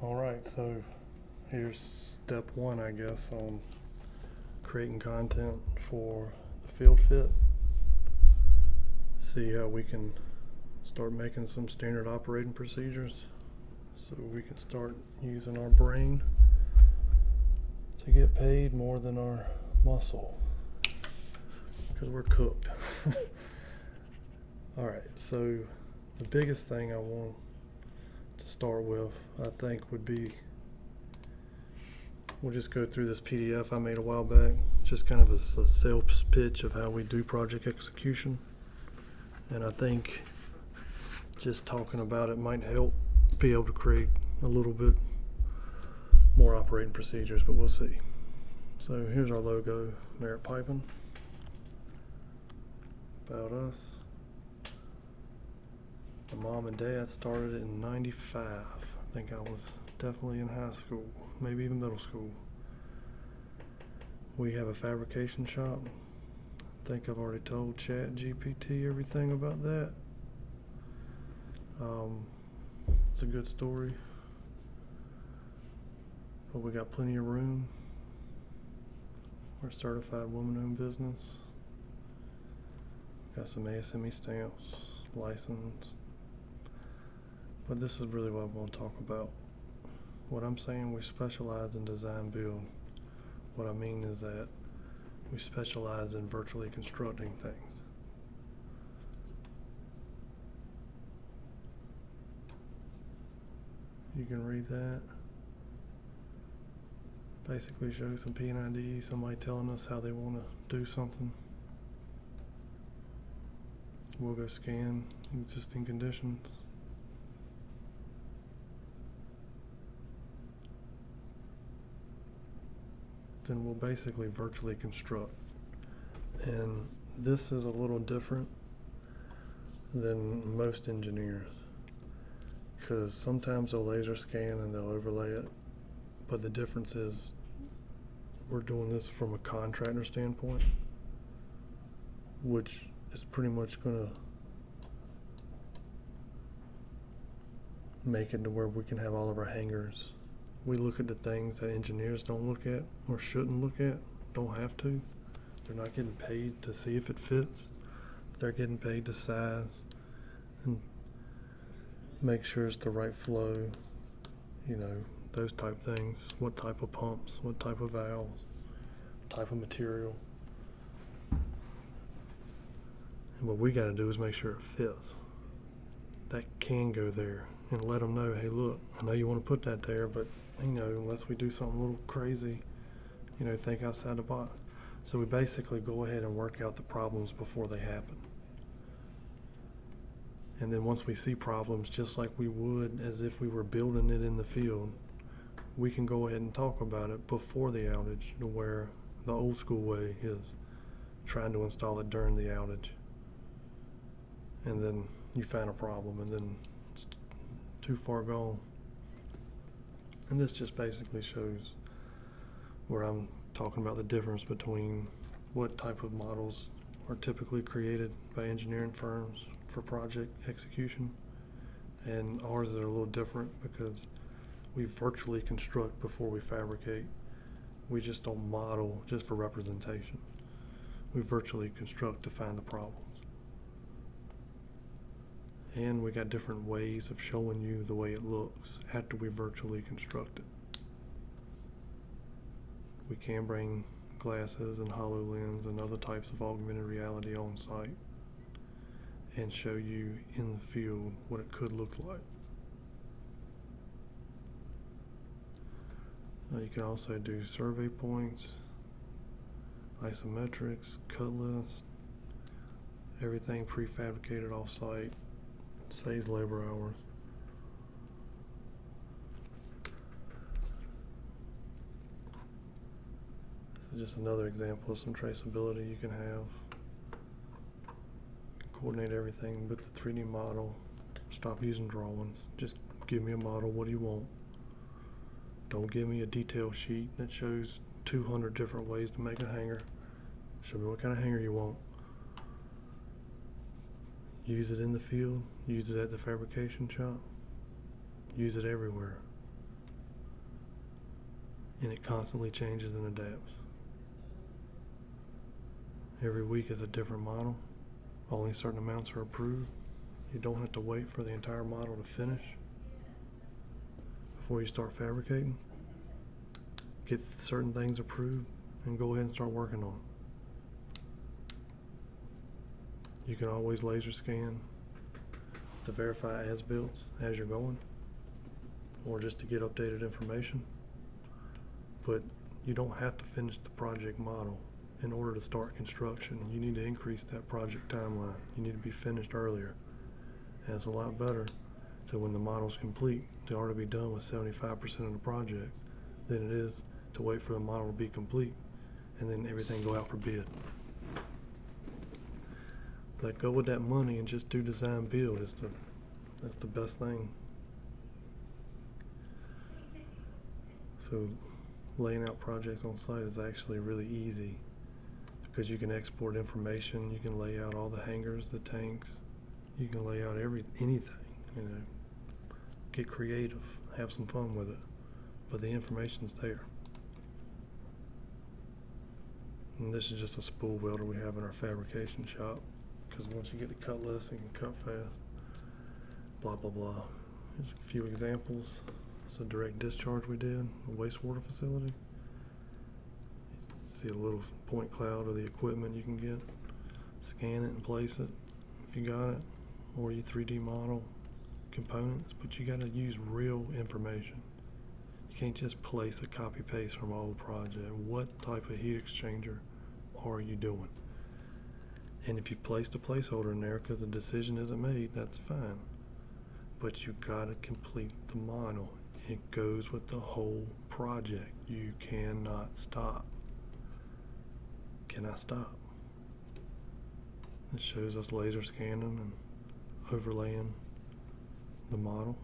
Alright, so here's step one, I guess, on creating content for the FieldFit. See how we can start making some standard operating procedures so we can start using our brain to get paid more than our muscle, because we're cooked. Alright, so the biggest thing I want to start with, I think, would be, we'll just go through this PDF I made a while back, just kind of a sales pitch of how we do project execution. And I think just talking about it might help be able to create a little bit more operating procedures, but we'll see. So here's our logo, Merit Piping. About us. My mom and dad started it in '95. I think I was definitely in high school, maybe even middle school. We have a fabrication shop. I think I've already told ChatGPT everything about that. It's a good story, but we got plenty of room. We're a certified woman-owned business. Got some ASME stamps, license. But this is really what I want to talk about. What I'm saying, we specialize in design build. What I mean is that we specialize in virtually constructing things. You can read that. Basically shows some P&ID, somebody telling us how they want to do something. We'll go scan existing conditions. Then we'll basically virtually construct. And this is a little different than most engineers, because sometimes they'll laser scan and they'll overlay it, but the difference is we're doing this from a contractor standpoint, which is pretty much going to make it to where we can have all of our hangers. We look at the things that engineers don't look at or shouldn't look at, don't have to. They're not getting paid to see if it fits. They're getting paid to size and make sure it's the right flow, those type things. What type of pumps, what type of valves, type of material. And what we got to do is make sure it fits. That can go there, and let them know, hey, look, I know you want to put that there, but unless we do something a little crazy, think outside the box. So we basically go ahead and work out the problems before they happen. And then once we see problems, just like we would as if we were building it in the field, we can go ahead and talk about it before the outage, to where the old school way is trying to install it during the outage. And then you find a problem, and then it's too far gone. And this just basically shows where I'm talking about the difference between what type of models are typically created by engineering firms for project execution, and ours are a little different because we virtually construct before we fabricate. We just don't model just for representation. We virtually construct to find the problems. And we got different ways of showing you the way it looks after we virtually construct it. We can bring glasses and HoloLens and other types of augmented reality on site and show you in the field what it could look like. You can also do survey points, isometrics, cut lists, everything prefabricated off-site. Saves labor hours. This is just another example of some traceability you can have. Coordinate everything with the 3D model. Stop using drawings. Just give me a model. What do you want? Don't give me a detail sheet that shows 200 different ways to make a hanger. Show me what kind of hanger you want. Use it in the field, use it at the fabrication shop, use it everywhere. and it constantly changes and adapts. Every week is a different model. Only certain amounts are approved. You don't have to wait for the entire model to finish before you start fabricating. Get certain things approved and go ahead and start working on it. You can always laser scan to verify as-builts as you're going, or just to get updated information. But you don't have to finish the project model in order to start construction. You need to increase that project timeline. You need to be finished earlier. And it's a lot better to, when the model's complete, to already be done with 75% of the project than it is to wait for the model to be complete and then everything go out for bid. Let go with that money and just do design build. That's the best thing. So laying out projects on site is actually really easy because you can export information. You can lay out all the hangars, the tanks. You can lay out anything, you know. Get creative, have some fun with it, but the information's there. And this is just a spool welder we have in our fabrication shop, because once you get the cut list, it can cut fast. Blah, blah, blah. Here's a few examples. It's a direct discharge we did, a wastewater facility. See a little point cloud of the equipment you can get. Scan it and place it if you got it, or you 3D model components, but you got to use real information. You can't just place a copy paste from an old project. What type of heat exchanger are you doing? And if you've placed a placeholder in there because the decision isn't made, that's fine. But you got to complete the model. It goes with the whole project. You cannot stop. Can I stop? It shows us laser scanning and overlaying the model.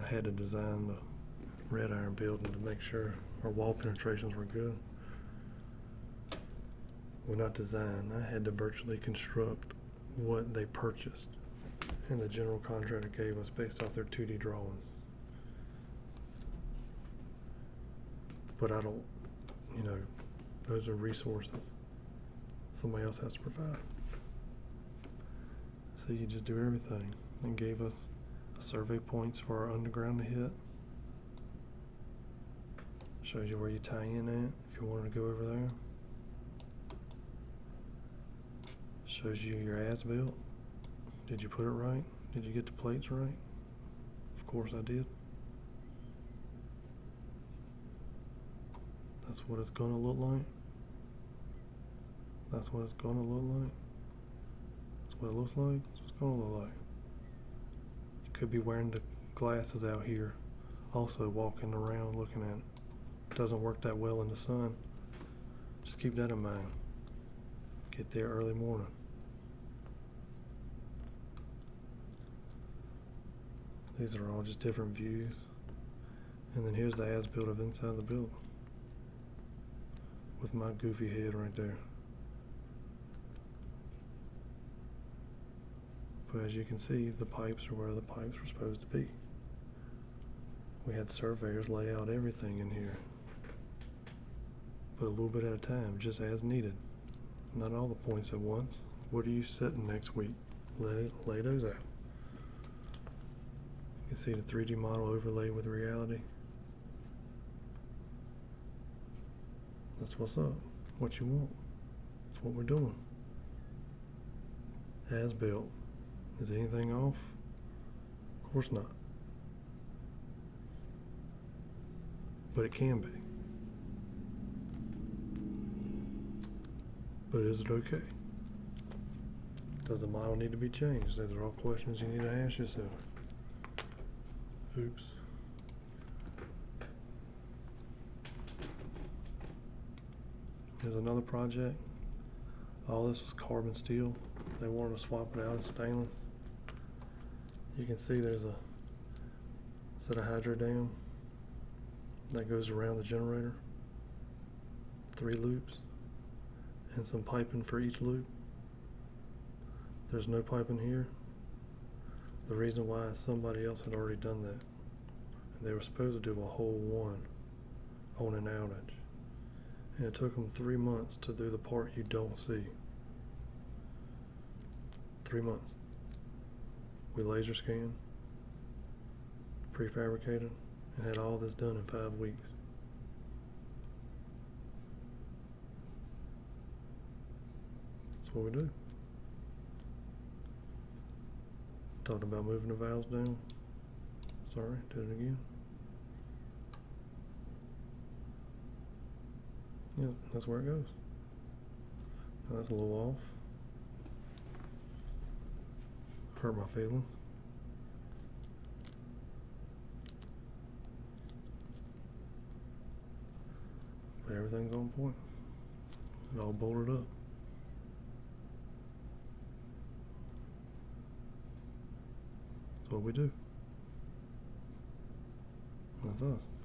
I had to design the red iron building to make sure our wall penetrations were good. Well, not design. I had to virtually construct what they purchased, and the general contractor gave us based off their 2D drawings. But I don't, those are resources somebody else has to provide. So you just do everything, and gave us survey points for our underground to hit. Shows you where you tie in at if you wanted to go over there. Shows you your as-built. Did you put it right? Did you get the plates right? Of course I did. That's what it's gonna look like. That's what it's gonna look like. That's what it looks like. That's what it's gonna look like. You could be wearing the glasses out here, also walking around looking at it. Doesn't work that well in the sun. Just keep that in mind. Get there early morning. These are all just different views. And then here's the as-built of inside the building, with my goofy head right there. But as you can see, the pipes are where the pipes were supposed to be. We had surveyors lay out everything in here, but a little bit at a time, just as needed. Not all the points at once. What are you setting next week? Lay those out. You can see the 3D model overlay with reality. That's what's up. What you want. That's what we're doing. As built. Is anything off? Of course not. But it can be. But is it okay? Does the model need to be changed? Those are all questions you need to ask yourself. Oops. Here's another project. All this was carbon steel. They wanted to swap it out as stainless. You can see there's a set of hydro dam that goes around the generator. 3 loops and some piping for each loop. There's no piping here. The reason why is somebody else had already done that. And they were supposed to do a hole 1 on an outage. And it took them 3 months to do the part you don't see. 3 months. We laser scanned, prefabricated, and had all this done in 5 weeks. That's what we do. Talked about moving the valves down. Sorry, did it again. Yep, that's where it goes. Now that's a little off. Hurt my feelings. But everything's on point. It all bolted up. That's what we do. That's us.